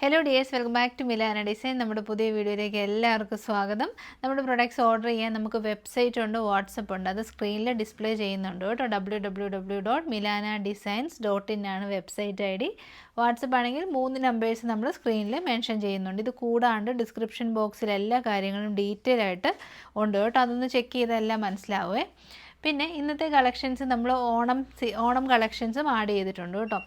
Hello dears, welcome back to Milana design. നമ്മുടെ പുതിയ വീഡിയോയിലേക്ക് എല്ലാവർക്കും സ്വാഗതം. നമ്മുടെ പ്രൊഡക്ട്സ് ഓർഡർ ചെയ്യാൻ നമുക്ക് വെബ്സൈറ്റ് ഉണ്ട്, വാട്സപ്പ് ഉണ്ട്. അത് സ്ക്രീനിൽ ഡിസ്പ്ലേ ചെയ്യുന്നുണ്ട് കേട്ടോ. www.milanadesigns.in ആണ് വെബ്സൈറ്റ് ID. വാട്സപ്പ് ആണെങ്കിൽ 3 നമ്പേഴ്സ് നമ്മൾ സ്ക്രീനിൽ മെൻഷൻ ചെയ്യുന്നുണ്ട്. ഇത് കൂടാണ്ട് ഡിസ്ക്രിപ്ഷൻ ബോക്സിൽ എല്ലാ കാര്യങ്ങളും ഡീറ്റെയിൽ ആയിട്ട് ഉണ്ട് കേട്ടോ. അതൊന്ന് ചെക്ക് ചെയ്തെല്ലാം മനസ്സിലാവുമേ. പിന്നെ ഇന്നത്തെ കളക്ഷൻസ് നമ്മൾ ഓണം കളക്ഷൻസും ആഡ് ചെയ്തിട്ടുണ്ട് കേട്ടോ.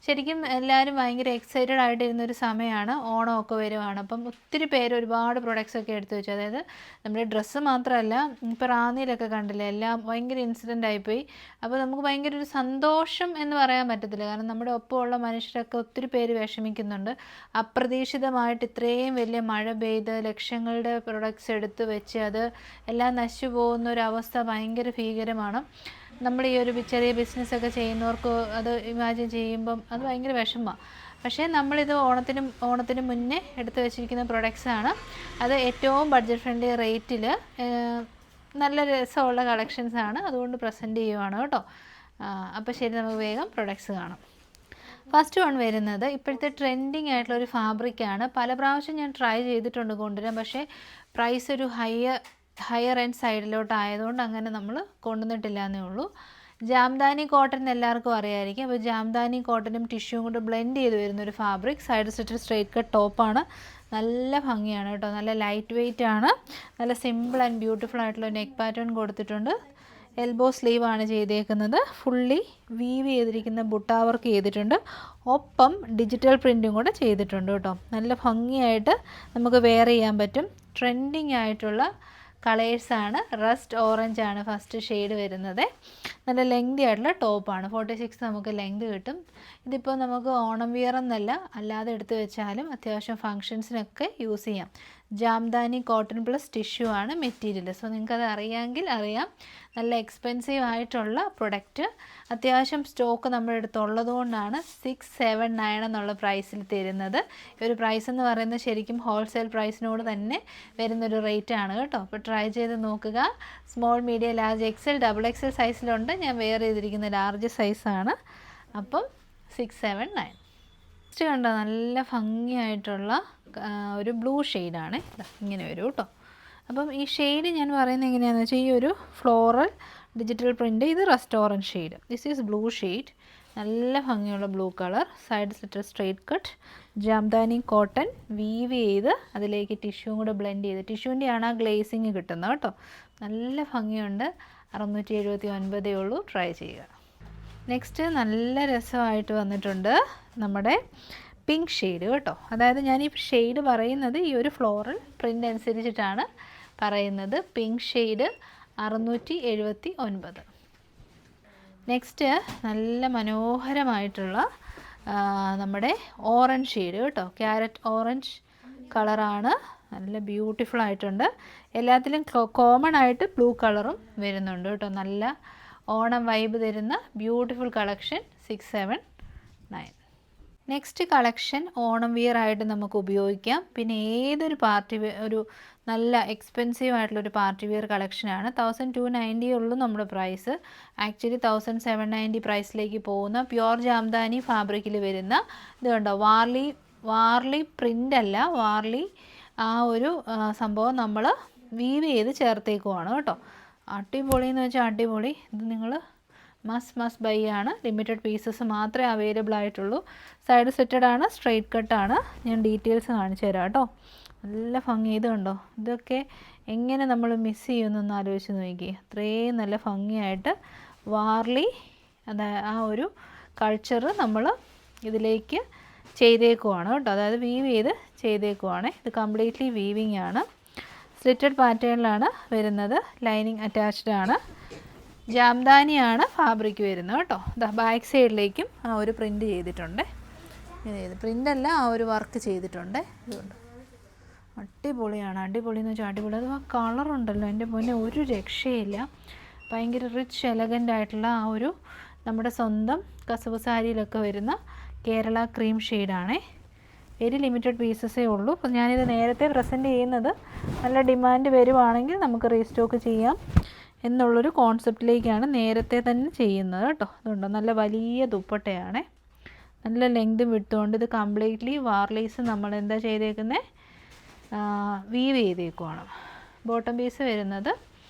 ശരിക്കും എല്ലാവരും ഭയങ്കര എക്സൈറ്റഡ് ആയിട്ടിരുന്നൊരു സമയമാണ്, ഓണമൊക്കെ വരുവാണ്. അപ്പം ഒത്തിരി പേര് ഒരുപാട് പ്രൊഡക്ട്സൊക്കെ എടുത്തു വെച്ചു. അതായത് നമ്മുടെ ഡ്രസ്സ് മാത്രമല്ല, ഇപ്പോൾ റാന്നിയിലൊക്കെ കണ്ടില്ലേ, എല്ലാം ഭയങ്കര ഇൻസിഡൻ്റ് ആയിപ്പോയി. അപ്പോൾ നമുക്ക് ഭയങ്കര ഒരു സന്തോഷം എന്ന് പറയാൻ പറ്റത്തില്ല. കാരണം നമ്മുടെ ഒപ്പമുള്ള മനുഷ്യരൊക്കെ ഒത്തിരി പേര് വിഷമിക്കുന്നുണ്ട്. അപ്രതീക്ഷിതമായിട്ട് ഇത്രയും വലിയ മഴ പെയ്ത് ലക്ഷങ്ങളുടെ പ്രൊഡക്ട്സ് എടുത്ത് വെച്ച് അത് എല്ലാം നശിച്ചു പോകുന്ന ഒരവസ്ഥ ഭയങ്കര ഭീകരമാണ്. നമ്മൾ ഈ ഒരു ചെറിയ ബിസിനസ്സൊക്കെ ചെയ്യുന്നവർക്ക് അത് ഇമാജിൻ ചെയ്യുമ്പം അത് ഭയങ്കര വിഷമമാണ്. പക്ഷേ നമ്മളിത് ഓണത്തിന് മുന്നേ എടുത്തു വെച്ചിരിക്കുന്ന പ്രൊഡക്ട്സാണ്. അത് ഏറ്റവും ബഡ്ജറ്റ് ഫ്രണ്ട്ലി റേറ്റിൽ നല്ല രസമുള്ള കളക്ഷൻസാണ്. അതുകൊണ്ട് പ്രസൻറ്റ് ചെയ്യുവാണ് കേട്ടോ. അപ്പോൾ ശരി, നമുക്ക് വേഗം പ്രൊഡക്ട്സ് കാണാം. ഫസ്റ്റ് വൺ വരുന്നത് ഇപ്പോഴത്തെ ട്രെൻഡിങ് ആയിട്ടുള്ള ഒരു ഫാബ്രിക്കാണ്. പല പ്രാവശ്യം ഞാൻ ട്രൈ ചെയ്തിട്ടുണ്ട് കൊണ്ടുവരാൻ, പക്ഷേ പ്രൈസ് ഒരു ഹയർ എൻഡ് സൈഡിലോട്ടായതുകൊണ്ട് അങ്ങനെ നമ്മൾ കൊണ്ടുവന്നിട്ടില്ല എന്നേ ഉള്ളൂ. ജാംദാനി കോട്ടൺ എല്ലാവർക്കും അറിയാമായിരിക്കും. അപ്പോൾ ജാംദാനി കോട്ടനും ടിഷ്യൂവും കൂടെ ബ്ലെൻഡ് ചെയ്ത് വരുന്നൊരു fabric. Side stitch straight cut ടോപ്പാണ്. നല്ല ഭംഗിയാണ് കേട്ടോ. നല്ല ലൈറ്റ് വെയ്റ്റ് ആണ്. നല്ല സിമ്പിൾ ആൻഡ് ബ്യൂട്ടിഫുൾ ആയിട്ടുള്ള നെക്ക് പാറ്റേൺ കൊടുത്തിട്ടുണ്ട്. എൽബോ സ്ലീവ് ആണ് ചെയ്തേക്കുന്നത്. ഫുള്ളി വീവ് ചെയ്തിരിക്കുന്ന ബുട്ടാ വർക്ക് ചെയ്തിട്ടുണ്ട്. ഒപ്പം ഡിജിറ്റൽ പ്രിൻറ്റും കൂടെ ചെയ്തിട്ടുണ്ട് കേട്ടോ. നല്ല ഭംഗിയായിട്ട് നമുക്ക് വെയർ ചെയ്യാൻ പറ്റും. ട്രെൻഡിങ് ആയിട്ടുള്ള കളേഴ്സാണ്. റസ്റ്റ് ഓറഞ്ച് ആണ് ഫസ്റ്റ് ഷെയ്ഡ് വരുന്നത്. നല്ല ലെങ്തി ആയിട്ടുള്ള ടോപ്പാണ്. 46 നമുക്ക് ലെങ്ത് കിട്ടും. ഇതിപ്പോൾ നമുക്ക് ഓണം വിയർ എന്നല്ല, അല്ലാതെ എടുത്ത് വെച്ചാലും അത്യാവശ്യം ഫങ്ഷൻസിനൊക്കെ യൂസ് ചെയ്യാം. ജാംദാനി കോട്ടൺ പ്ലസ് ടിഷ്യൂ ആണ് മെറ്റീരിയൽ. സോ നിങ്ങൾക്കത് അറിയാമെങ്കിൽ അറിയാം. നല്ല എക്സ്പെൻസീവ് ആയിട്ടുള്ള പ്രൊഡക്റ്റ്. അത്യാവശ്യം സ്റ്റോക്ക് നമ്മുടെ അടുത്തുള്ളത് കൊണ്ടാണ് 679 എന്നുള്ള പ്രൈസിൽ തരുന്നത്. ഈ ഒരു പ്രൈസ് എന്ന് പറയുന്നത് ശരിക്കും ഹോൾസെയിൽ പ്രൈസിനോട് തന്നെ വരുന്നൊരു റേറ്റ് ആണ് കേട്ടോ. അപ്പോൾ ട്രൈ ചെയ്ത് നോക്കുക. Small, medium, large, XL, XXL സൈസിലുണ്ട്. ഞാൻ വെയർ ചെയ്തിരിക്കുന്ന ലാർജ് സൈസാണ്. അപ്പം 679. നെക്സ്റ്റ് കണ്ടോ, നല്ല ഭംഗിയായിട്ടുള്ള ഒരു ബ്ലൂ ഷെയ്ഡാണ്. ഇങ്ങനെ വരും കേട്ടോ. അപ്പം ഈ ഷെയ്ഡ് ഞാൻ പറയുന്നത് എങ്ങനെയാണെന്ന് വെച്ചാൽ, ഈ ഒരു ഫ്ലോറൽ ഡിജിറ്റൽ പ്രിൻറ്റ്, ഇത് rust orange shade, this is blue shade. നല്ല ഭംഗിയുള്ള blue colour. Side slit straight cut. Jamdani cotton weave ചെയ്ത് അതിലേക്ക് ടിഷ്യൂവും കൂടെ ബ്ലെൻഡ് ചെയ്ത്, ടിഷ്യൂവിൻ്റെയാണ് ആ ഗ്ലേസിങ് കിട്ടുന്നത് കേട്ടോ. നല്ല ഭംഗിയുണ്ട്. 679 ഉള്ളൂ. ട്രൈ ചെയ്യുക. നെക്സ്റ്റ് നല്ല രസമായിട്ട് വന്നിട്ടുണ്ട് നമ്മുടെ പിങ്ക് ഷെയ്ഡ് കേട്ടോ. അതായത് ഞാൻ ഈ ഷെയ്ഡ് പറയുന്നത് ഈ ഒരു ഫ്ലോറൽ പ്രിൻ്റ് അനുസരിച്ചിട്ടാണ് പറയുന്നത്. Pink shade 679. നെക്സ്റ്റ് നല്ല മനോഹരമായിട്ടുള്ള നമ്മുടെ ഓറഞ്ച് ഷെയ്ഡ് കേട്ടോ. ക്യാരറ്റ് ഓറഞ്ച് കളറാണ്. നല്ല ബ്യൂട്ടിഫുൾ ആയിട്ടുണ്ട്. എല്ലാത്തിലും കോമൺ ആയിട്ട് ബ്ലൂ കളറും വരുന്നുണ്ട് കേട്ടോ. നല്ല ഓണം വൈബ് തരുന്ന beautiful collection. 679. Next collection Onam wear ആയിട്ട് നമുക്ക് ഉപയോഗിക്കാം. പിന്നെ ഏതൊരു ഒരു നല്ല എക്സ്പെൻസീവ് ആയിട്ടുള്ളൊരു പാർട്ടി വിയർ കളക്ഷനാണ്. 1290 ഉള്ളൂ നമ്മുടെ പ്രൈസ്. ആക്ച്വലി 1790 പ്രൈസിലേക്ക് പോകുന്ന പ്യുവർ ജാംദാനി ഫാബ്രിക്കിൽ വരുന്ന ഇത് കണ്ടോ. വാർലി പ്രിൻ്റ് അല്ല, വാർലി ആ ഒരു സംഭവം നമ്മൾ വീവ് ചെയ്ത് ചേർത്തേക്കുവാണ് കേട്ടോ. അടിപൊളി എന്ന് വെച്ചാൽ അടിപൊളി. ഇത് നിങ്ങൾ മസ്റ്റ് ബൈ ആണ്. ലിമിറ്റഡ് പീസസ് മാത്രമേ അവൈലബിൾ ആയിട്ടുള്ളൂ. സൈഡ് സെറ്റഡ് ആണ്, സ്ട്രെയിറ്റ് കട്ടാണ്. ഞാൻ ഡീറ്റെയിൽസ് കാണിച്ചു തരാം കേട്ടോ. നല്ല ഭംഗി. ഇത് കണ്ടോ, ഇതൊക്കെ എങ്ങനെ നമ്മൾ മിസ് ചെയ്യുമെന്നൊന്ന് ആലോചിച്ച് നോക്കി. അത്രയും നല്ല ഭംഗിയായിട്ട് വാർലി ആ ഒരു കൾച്ചർ നമ്മൾ ഇതിലേക്ക് ചെയ്തേക്കുവാണ് കേട്ടോ. അതായത് വീവ് ചെയ്ത് ചെയ്തേക്കുവാണ്. ഇത് കംപ്ലീറ്റ്ലി വീവിങ് ആണ്. സ്ലിറ്റഡ് പാറ്റേണിലാണ് വരുന്നത്. ലൈനിങ് അറ്റാച്ച്ഡ് ആണ്. ജാംദാനിയാണ് ഫാബ്രിക് വരുന്നത് കേട്ടോ. ബാക്ക് സൈഡിലേക്കും ആ ഒരു പ്രിൻ്റ് ചെയ്തിട്ടുണ്ട്. പ്രിൻ്റല്ല, ആ ഒരു വർക്ക് ചെയ്തിട്ടുണ്ട്. ഇതുകൊണ്ട് അടിപൊളിയാണ്. അടിപൊളി എന്ന് വെച്ചാൽ അടിപൊളി. അത് ആ കളറുണ്ടല്ലോ, എൻ്റെ മുന്നേ ഒരു രക്ഷയില്ല. ഭയങ്കര റിച്ച് എലഗൻ്റ് ആയിട്ടുള്ള ആ ഒരു നമ്മുടെ സ്വന്തം കസവ് സാരിയിലൊക്കെ വരുന്ന കേരള ക്രീം ഷെയ്ഡാണേ. വെരി ലിമിറ്റഡ് പീസസേ ഉള്ളൂ. അപ്പോൾ ഞാനിത് നേരത്തെ പ്രസൻറ്റ് ചെയ്യുന്നത് നല്ല ഡിമാൻഡ് വരുവാണെങ്കിൽ നമുക്ക് റീസ്റ്റോക്ക് ചെയ്യാം എന്നുള്ളൊരു കോൺസെപ്റ്റിലേക്കാണ് നേരത്തെ തന്നെ ചെയ്യുന്നത് കേട്ടോ. അതുകൊണ്ട് നല്ല വലിയ ദുപ്പട്ടയാണ്. നല്ല ലെങ്തും വിട്ടുകൊണ്ട് ഇത് കംപ്ലീറ്റ്ലി വാർലീസ് നമ്മൾ എന്താ ചെയ്തേക്കുന്നത്, വീവ് ചെയ്തേക്കുവാണ്. ബോട്ടം പീസ് വരുന്നത്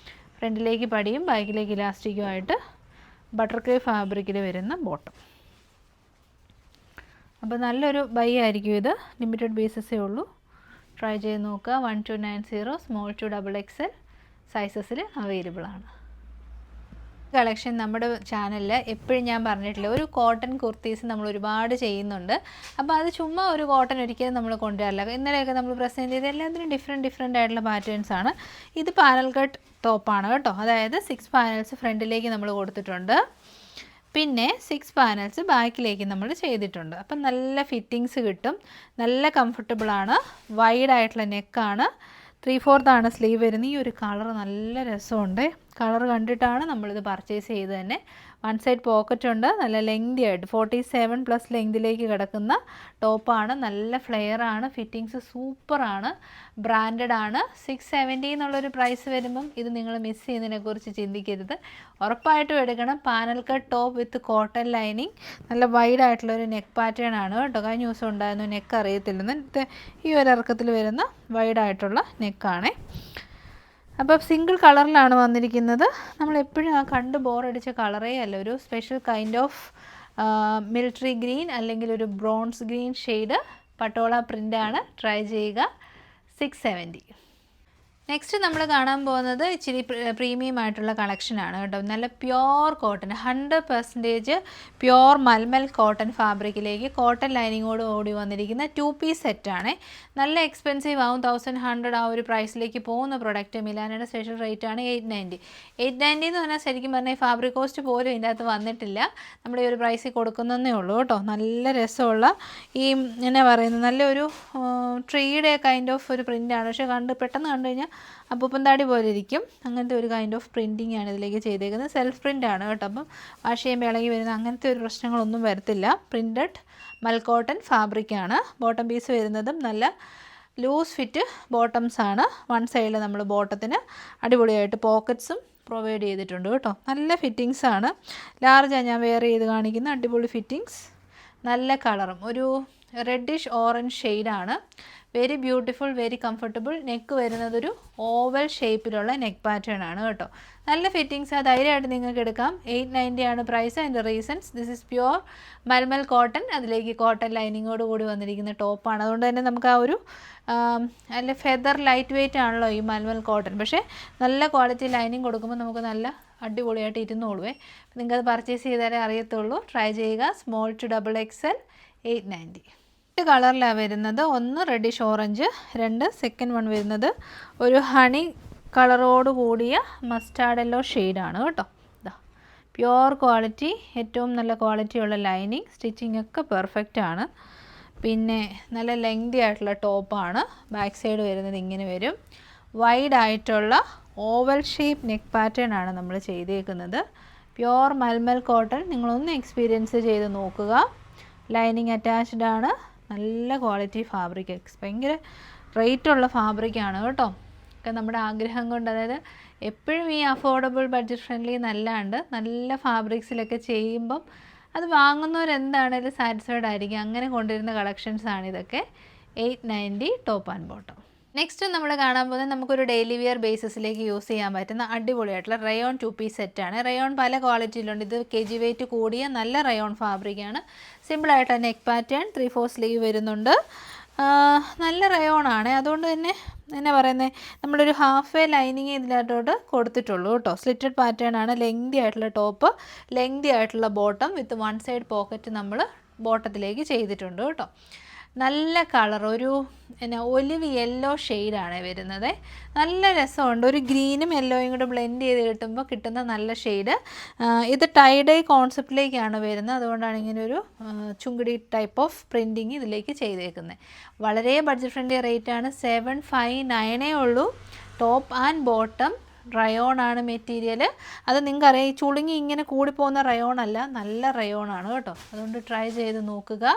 ഫ്രണ്ടിലേക്ക് പടിയും ബാക്കിലേക്ക് ഇലാസ്റ്റിക്കുമായിട്ട് ബട്ടർ ക്രേപ്പ് ഫാബ്രിക്കിൽ വരുന്ന ബോട്ടം. അപ്പോൾ നല്ലൊരു ബൈ ആയിരിക്കും ഇത്. ലിമിറ്റഡ് പീസസേ ഉള്ളൂ. ട്രൈ ചെയ്ത് നോക്കുക. 1290 സ്മോൾ ടു XXL സൈസസിൽ അവൈലബിൾ ആണ്. കളക്ഷൻ നമ്മുടെ ചാനലിൽ എപ്പോഴും ഞാൻ പറഞ്ഞിട്ടില്ല, ഒരു കോട്ടൺ കുർത്തീസ് നമ്മൾ ഒരുപാട് ചെയ്യുന്നുണ്ട്. അപ്പോൾ അത് ചുമ്മാ ഒരു കോട്ടൺ ഒരിക്കലും നമ്മൾ കൊണ്ടുവരില്ല. ഇന്നലെയൊക്കെ നമ്മൾ പ്രസൻറ്റ് ചെയ്ത് എല്ലാത്തിനും ഡിഫറെൻറ്റ് ആയിട്ടുള്ള പാറ്റേൺസ് ആണ്. ഇത് പാനൽ കട്ട് ടോപ്പാണ് കേട്ടോ. അതായത് 6 പാനൽസ് ഫ്രണ്ടിലേക്ക് നമ്മൾ കൊടുത്തിട്ടുണ്ട്, പിന്നെ 6 പാനൽസ് ബാക്കിലേക്ക് നമ്മൾ ചെയ്തിട്ടുണ്ട്. അപ്പം നല്ല ഫിറ്റിങ്സ് കിട്ടും, നല്ല കംഫർട്ടബിളാണ്, വൈഡായിട്ടുള്ള നെക്കാണ്, 3/4 ആണ് സ്ലീവ് വരുന്നത്. ഈ ഒരു കളർ നല്ല രസമുണ്ട്. കളർ കണ്ടിട്ടാണ് നമ്മളിത് പർച്ചേസ് ചെയ്ത് തന്നെ. വൺ സൈഡ് പോക്കറ്റ് ഉണ്ട്, നല്ല ലെങ്തി ആയിട്ട് 47+ ലെങ്തിലേക്ക് കിടക്കുന്ന ടോപ്പാണ്. നല്ല ഫ്ലെയറാണ്, ഫിറ്റിങ്സ് സൂപ്പറാണ്, ബ്രാൻഡഡ് ആണ്. 670 എന്നുള്ളൊരു പ്രൈസ് വരുമ്പം ഇത് നിങ്ങൾ മിസ് ചെയ്യുന്നതിനെക്കുറിച്ച് ചിന്തിക്കരുത്, ഉറപ്പായിട്ടും എടുക്കണം. പാനൽ കട്ട് ടോപ്പ് വിത്ത് കോട്ടൺ ലൈനിങ്, നല്ല വൈഡായിട്ടുള്ളൊരു നെക്ക് പാറ്റേൺ ആണ് കേട്ടോ. കഴിഞ്ഞ ദിവസം ഉണ്ടായിരുന്നു നെക്ക് അറിയത്തില്ലെന്ന്. ഈ ഒരു ഇറക്കത്തിൽ വരുന്ന വൈഡായിട്ടുള്ള നെക്കാണേ. അപ്പോൾ സിംഗിൾ കളറിലാണ് വന്നിരിക്കുന്നത്. നമ്മളെപ്പോഴും ആ കണ്ട് ബോറടിച്ച കളറേ അല്ല, ഒരു special kind of military green അല്ലെങ്കിൽ ഒരു ബ്രോൺസ് ഗ്രീൻ ഷെയ്ഡ് പട്ടോള പ്രിൻ്റാണ്. ട്രൈ ചെയ്യുക. 670. നെക്സ്റ്റ് നമ്മൾ കാണാൻ പോകുന്നത് ഇച്ചിരി പ്രീമിയം ആയിട്ടുള്ള കളക്ഷനാണ് കേട്ടോ. നല്ല pure cotton, 100% pure mulmul cotton ഫാബ്രിക്കിലേക്ക് കോട്ടൺ ലൈനിങ്ങോട് ഓടി വന്നിരിക്കുന്ന 2 പീസ് സെറ്റാണ്. നല്ല എക്സ്പെൻസീവ് ആവും, 1100 ആ ഒരു പ്രൈസിലേക്ക് പോകുന്ന പ്രൊഡക്റ്റ്. മിലാനയുടെ സ്പെഷ്യൽ റേറ്റ് ആണ് 890. 890 എന്ന് പറഞ്ഞാൽ ശരിക്കും പറഞ്ഞാൽ ഫാബ്രിക് കോസ്റ്റ് പോലും ഇതിൻ്റെ അകത്ത് വന്നിട്ടില്ല, നമ്മൾ ഈ ഒരു പ്രൈസിൽ കൊടുക്കുന്നതേ ഉള്ളൂ കേട്ടോ. നല്ല രസമുള്ള ഈ എന്നാ പറയുന്നത്, നല്ലൊരു ട്രീയുടെ കൈൻഡ് ഓഫ് ഒരു പ്രിൻ്റാണ്. പക്ഷേ പെട്ടെന്ന് കണ്ടു കഴിഞ്ഞാൽ അപ്പൂപ്പന്താടി പോലെ ഇരിക്കും. അങ്ങനത്തെ ഒരു കൈൻഡ് ഓഫ് പ്രിൻറ്റിംഗ് ആണ് ഇതിലേക്ക് ചെയ്തേക്കുന്നത്. സെൽഫ് പ്രിൻ്റ് ആണ് കേട്ടോ. അപ്പം വാഷ് ചെയ്യുമ്പോൾ ഇളകി വരുന്ന അങ്ങനത്തെ ഒരു പ്രശ്നങ്ങളൊന്നും വരത്തില്ല. പ്രിൻറ്റഡ് മൽക്കോട്ടൺ ഫാബ്രിക്കാണ്. ബോട്ടം പീസ് വരുന്നതും നല്ല ലൂസ് ഫിറ്റ് ബോട്ടംസ് ആണ്. വൺ സൈഡിൽ നമ്മൾ ബോട്ടത്തിന് അടിപൊളിയായിട്ട് പോക്കറ്റ്സും പ്രൊവൈഡ് ചെയ്തിട്ടുണ്ട് കേട്ടോ. നല്ല ഫിറ്റിങ്സ് ആണ്. ലാർജാണ് ഞാൻ വെയർ ചെയ്ത് കാണിക്കുന്ന. അടിപൊളി ഫിറ്റിങ്സ്, നല്ല കളറും, ഒരു റെഡിഷ് ഓറഞ്ച് ഷെയ്ഡാണ്. Very beautiful, very comfortable. Neck വരുന്നതൊരു ഓവൽ ഷേപ്പിലുള്ള നെക്ക് പാറ്റേൺ ആണ് കേട്ടോ. നല്ല ഫിറ്റിങ്സ്, ധൈര്യമായിട്ട് നിങ്ങൾക്ക് എടുക്കാം. 890 ആണ് പ്രൈസ്. അതിൻ്റെ reasons, this is pure malmal cotton, അതിലേക്ക് കോട്ടൺ ലൈനിങ്ങോട് കൂടി വന്നിരിക്കുന്ന ടോപ്പാണ്. അതുകൊണ്ട് തന്നെ നമുക്ക് ആ ഒരു നല്ല ഫെദർ ലൈറ്റ് വെയിറ്റ് ആണല്ലോ ഈ മൽമൽ കോട്ടൺ. പക്ഷേ നല്ല ക്വാളിറ്റി ലൈനിങ് കൊടുക്കുമ്പോൾ നമുക്ക് നല്ല അടിപൊളിയായിട്ട് ഇരുന്നോളുവേ. നിങ്ങൾക്കത് പർച്ചേസ് ചെയ്താലേ അറിയത്തുള്ളൂ. ട്രൈ ചെയ്യുക. Small to XXL 890. 2 കളറിലാണ് വരുന്നത്. ഒന്ന് റെഡിഷ് ഓറഞ്ച്, 2 സെക്കൻഡ് വൺ വരുന്നത് ഒരു ഹണി കളറോട് കൂടിയ മസ്റ്റാർഡ് യെല്ലോ ഷെയ്ഡാണ് കേട്ടോ. ഇതാ പ്യുവർ ക്വാളിറ്റി, ഏറ്റവും നല്ല ക്വാളിറ്റിയുള്ള ലൈനിങ്, സ്റ്റിച്ചിങ് ഒക്കെ പെർഫെക്റ്റ് ആണ്. പിന്നെ നല്ല ലെങ്തി ആയിട്ടുള്ള ടോപ്പാണ്. ബാക്ക് സൈഡ് വരുന്നത് ഇങ്ങനെ വരും. വൈഡ് ആയിട്ടുള്ള ഓവൽ ഷേപ്പ് നെക്ക് പാറ്റേൺ ആണ് നമ്മൾ ചെയ്തേക്കുന്നത്. പ്യുവർ മൽമൽ കോട്ടൺ, നിങ്ങളൊന്ന് എക്സ്പീരിയൻസ് ചെയ്ത് നോക്കുക. ലൈനിങ് അറ്റാച്ച്ഡ് ആണ്. നല്ല ക്വാളിറ്റി ഫാബ്രിക്, ഭയങ്കര റേറ്റുള്ള ഫാബ്രിക്കാണ് കേട്ടോ. ഒക്കെ നമ്മുടെ ആഗ്രഹം കൊണ്ട്, അതായത് എപ്പോഴും ഈ അഫോർഡബിൾ ബഡ്ജറ്റ് ഫ്രണ്ട്ലി നല്ലാണ്ട് നല്ല ഫാബ്രിക്സിലൊക്കെ ചെയ്യുമ്പം അത് വാങ്ങുന്നവരെന്താണേലും സാറ്റിസ്ഫൈഡ് ആയിരിക്കും. അങ്ങനെ കൊണ്ടുവരുന്ന കളക്ഷൻസാണ് ഇതൊക്കെ. 890 ടോപ്പ് ആൻഡ് ബോട്ടം. നെക്സ്റ്റ് നമ്മൾ കാണാൻ പോകുന്നത് നമുക്കൊരു ഡെയിലി വിയർ ബേസിസിലേക്ക് യൂസ് ചെയ്യാൻ പറ്റുന്ന അടിപൊളിയായിട്ടുള്ള റയോൺ 2 പീസ് സെറ്റാണ്. റയോൺ പല ക്വാളിറ്റിയിലുണ്ട്. ഇത് kg വെയിറ്റ് കൂടിയ നല്ല റയോൺ ഫാബ്രിക്കാണ്. സിമ്പിളായിട്ട് നെക്ക് പാറ്റേൺ, 3/4 സ്ലീവ് വരുന്നുണ്ട്. നല്ല റയോൺ ആണ്. അതുകൊണ്ട് തന്നെ എന്നാ പറയുന്നത്, നമ്മളൊരു ഹാഫ് വേ ലൈനിങ് ഇതിനകത്തോട്ട് കൊടുത്തിട്ടുള്ളൂ കേട്ടോ. സ്ലിറ്റഡ് പാറ്റേൺ ആണ്. ലെങ്തി ആയിട്ടുള്ള ടോപ്പ്, ലെങ്തി ആയിട്ടുള്ള bottom with one side pocket നമ്മൾ ബോട്ടത്തിലേക്ക് ചെയ്തിട്ടുണ്ട് കേട്ടോ. നല്ല കളർ, ഒരു ഒലിവ് യെല്ലോ ഷെയ്ഡാണ് വരുന്നത്. നല്ല രസമുണ്ട്. ഒരു ഗ്രീനും യെല്ലോയും കൂടെ ബ്ലെൻഡ് ചെയ്ത് കിട്ടുമ്പോൾ കിട്ടുന്ന നല്ല ഷെയ്ഡ്. ഇത് ടൈഡൈ കോൺസെപ്റ്റിലേക്കാണ് വരുന്നത്. അതുകൊണ്ടാണ് ഇങ്ങനെ ഒരു ചുങ്കിടി ടൈപ്പ് ഓഫ് പ്രിൻറ്റിങ് ഇതിലേക്ക് ചെയ്തേക്കുന്നത്. വളരെ ബഡ്ജറ്റ് ഫ്രണ്ട്ലി റേറ്റാണ്. 759 ഉള്ളൂ. ടോപ്പ് ആൻഡ് ബോട്ടം റയോൺ ആണ് മെറ്റീരിയൽ. അത് നിങ്ങൾക്കറിയാം, ഈ ചുളുങ്ങി ഇങ്ങനെ കൂടിപ്പോകുന്ന റയോൺ അല്ല, നല്ല റയോൺ ആണ് കേട്ടോ. അതുകൊണ്ട് ട്രൈ ചെയ്ത് നോക്കുക.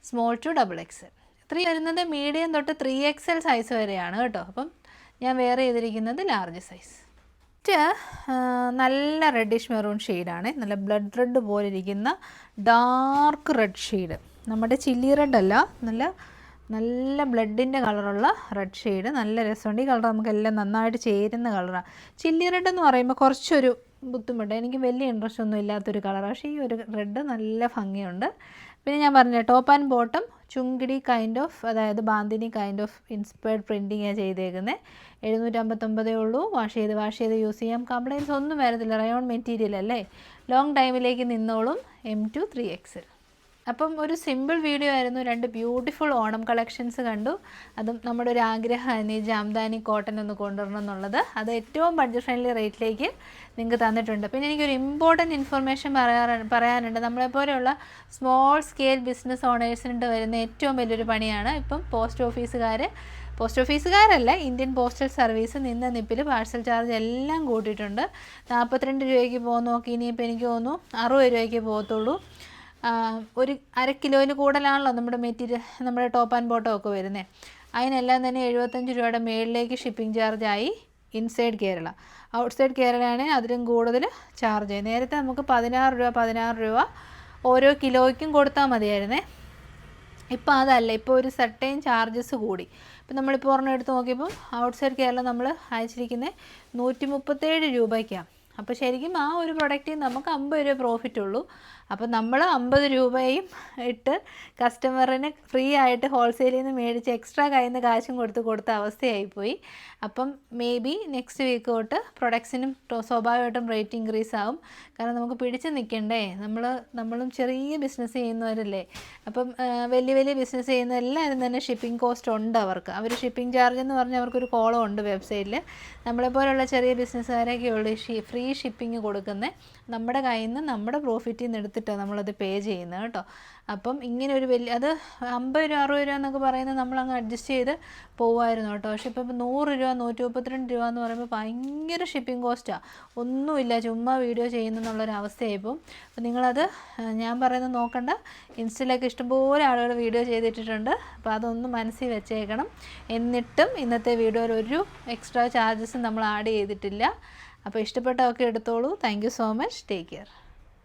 Small to XXL. 3 വരുന്നത് മീഡിയം തൊട്ട് 3XL സൈസ് വരെയാണ് കേട്ടോ. അപ്പം ഞാൻ വെയർ ചെയ്തിരിക്കുന്നത് ലാർജ് സൈസ്. നല്ല റെഡിഷ് മെറൂൺ ഷെയ്ഡാണ്. നല്ല ബ്ലഡ് റെഡ് പോലെ ഇരിക്കുന്ന ഡാർക്ക് റെഡ് ഷെയ്ഡ്. നമ്മുടെ ചില്ലി റെഡ് അല്ല, നല്ല ബ്ലഡിൻ്റെ കളറുള്ള റെഡ് ഷെയ്ഡ്. നല്ല രസമുണ്ട്. ഈ കളർ നമുക്കെല്ലാം നന്നായിട്ട് ചേരുന്ന കളറാണ്. ചില്ലി റെഡ് എന്ന് പറയുമ്പോൾ കുറച്ചൊരു ബുദ്ധിമുട്ട്, എനിക്ക് വലിയ ഇൻട്രസ്റ്റ് ഒന്നും ഇല്ലാത്തൊരു കളറാണ്. പക്ഷേ ഈ ഒരു റെഡ് നല്ല ഭംഗിയുണ്ട്. പിന്നെ ഞാൻ പറഞ്ഞ top and bottom chungidi kind of, അതായത് ബാന്തിനി കൈൻഡ് ഓഫ് ഇൻസ്പയർഡ് പ്രിൻറ്റിങ്ങാണ് ചെയ്തേക്കുന്നത്. 759 ഉള്ളൂ. വാഷ് ചെയ്ത് യൂസ് ചെയ്യാം. കംപ്ലയിൻസ് ഒന്നും വരത്തില്ല. റയോൺ മെറ്റീരിയൽ അല്ലേ, ലോങ് ടൈമിലേക്ക് നിന്നോളും. M2 3XL. അപ്പം ഒരു സിമ്പിൾ വീഡിയോ ആയിരുന്നു. 2 ബ്യൂട്ടിഫുൾ ഓണം കളക്ഷൻസ് കണ്ടു. അതും നമ്മുടെ ഒരു ആഗ്രഹമായിരുന്നു ഈ ജാംദാനി കോട്ടൺ ഒന്ന് കൊണ്ടുവരണം എന്നുള്ളത്. അത് ഏറ്റവും ബഡ്ജറ്റ് ഫ്രണ്ട്ലി റേറ്റിലേക്ക് നിങ്ങൾക്ക് തന്നിട്ടുണ്ട്. പിന്നെ എനിക്കൊരു ഇമ്പോർട്ടൻറ്റ് ഇൻഫർമേഷൻ പറയാനുണ്ട്. നമ്മളെപ്പോലെയുള്ള സ്മോൾ സ്കെയിൽ ബിസിനസ് ഓണേഴ്സിനിട്ട് വരുന്ന ഏറ്റവും വലിയൊരു പണിയാണ് ഇപ്പം പോസ്റ്റ് ഓഫീസുകാരല്ല, ഇന്ത്യൻ പോസ്റ്റൽ സർവീസ് നിന്ന നിപ്പിൽ പാഴ്സൽ ചാർജ് എല്ലാം കൂട്ടിയിട്ടുണ്ട്. 42 രൂപയ്ക്ക് പോകുന്ന നോക്കി, ഇനിയിപ്പോൾ എനിക്ക് തോന്നുന്നു 60 രൂപയ്ക്ക് പോകത്തുള്ളൂ. ഒരു 1/2 കിലോയിൽ കൂടുതലാണല്ലോ നമ്മുടെ ടോപ്പ് ആൻഡ് ബോട്ടം ഒക്കെ വരുന്നത്. അതിനെല്ലാം തന്നെ 75 രൂപയുടെ മേളിലേക്ക് ഷിപ്പിംഗ് ചാർജായി ഇൻസൈഡ് കേരള. ഔട്ട്സൈഡ് കേരളയാണെങ്കിൽ അതിലും കൂടുതൽ ചാർജ് ചെയ്യും. നേരത്തെ നമുക്ക് 16 രൂപ ഓരോ കിലോയ്ക്കും കൊടുത്താൽ മതിയായിരുന്നേ. ഇപ്പോൾ അതല്ല, ഇപ്പോൾ ഒരു സർട്ടൈൻ ചാർജസ് കൂടി. ഇപ്പം നമ്മളിപ്പോൾ ഒരെണ്ണം എടുത്ത് നോക്കിയപ്പോൾ ഔട്ട്സൈഡ് കേരള നമ്മൾ അയച്ചിരിക്കുന്നത് 137 രൂപയ്ക്കാണ്. അപ്പോൾ ശരിക്കും ആ ഒരു പ്രൊഡക്റ്റിൽ നമുക്ക് 50 രൂപ പ്രോഫിറ്റ് ഉള്ളൂ. അപ്പോൾ നമ്മൾ 50 രൂപയും ഇട്ട് കസ്റ്റമറിന് ഫ്രീ ആയിട്ട് ഹോൾസെയിലിൽ നിന്ന് മേടിച്ച് എക്സ്ട്രാ കയ്യിൽ നിന്ന് കാശും കൊടുത്ത അവസ്ഥയായിപ്പോയി. അപ്പം മേ ബി നെക്സ്റ്റ് വീക്ക് തൊട്ട് പ്രൊഡക്ട്സിനും സ്വാഭാവികമായിട്ടും റേറ്റ് ഇൻക്രീസ് ആവും. കാരണം നമുക്ക് പിടിച്ച് നിൽക്കണ്ടേ, നമ്മളും ചെറിയ ബിസിനസ് ചെയ്യുന്നവരല്ലേ. അപ്പം വലിയ ബിസിനസ് ചെയ്യുന്ന എല്ലാവരും തന്നെ ഷിപ്പിംഗ് കോസ്റ്റ് ഉണ്ട് അവർക്ക്. അവർ ഷിപ്പിംഗ് ചാർജ് എന്ന് പറഞ്ഞാൽ അവർക്കൊരു കോളം ഉണ്ട് വെബ്സൈറ്റിൽ. നമ്മളെപ്പോലുള്ള ചെറിയ ബിസിനസ്സുകാരൊക്കെ ഉള്ളൂ ഫ്രീ ഷിപ്പിംഗ് കൊടുക്കുന്നത്. നമ്മുടെ കയ്യിൽ നിന്ന് നമ്മുടെ പ്രോഫിറ്റിൽ നിന്ന് എടുത്തിട്ടാണ് നമ്മളത് പേ ചെയ്യുന്നത് കേട്ടോ. അപ്പം ഇങ്ങനെ ഒരു അത് 50 രൂപ 60 രൂപ എന്നൊക്കെ പറയുന്നത് നമ്മളങ്ങ് അഡ്ജസ്റ്റ് ചെയ്ത് പോകുമായിരുന്നു കേട്ടോ. പക്ഷേ ഇപ്പം 100 രൂപ 132 രൂപ എന്ന് പറയുമ്പോൾ ഭയങ്കര ഷിപ്പിംഗ് കോസ്റ്റാണ്. ഒന്നുമില്ല, ചുമ്മാ വീഡിയോ ചെയ്യുന്നെന്നുള്ളൊരവസ്ഥയായിപ്പോൾ. അപ്പം നിങ്ങളത് ഞാൻ പറയുന്നത് നോക്കണ്ട. ഇൻസ്റ്റയിലൊക്കെ ഇഷ്ടംപോലെ ആളുകൾ വീഡിയോ ചെയ്തിട്ടിട്ടുണ്ട്. അപ്പോൾ അതൊന്ന് മനസ്സിൽ വെച്ചേക്കണം. എന്നിട്ടും ഇന്നത്തെ വീഡിയോയിൽ ഒരു എക്സ്ട്രാ ചാർജസും നമ്മൾ ആഡ് ചെയ്തിട്ടില്ല. അപ്പോൾ ഇഷ്ടപ്പെട്ടതൊക്കെ എടുത്തോളൂ. Thank you so much. Take care.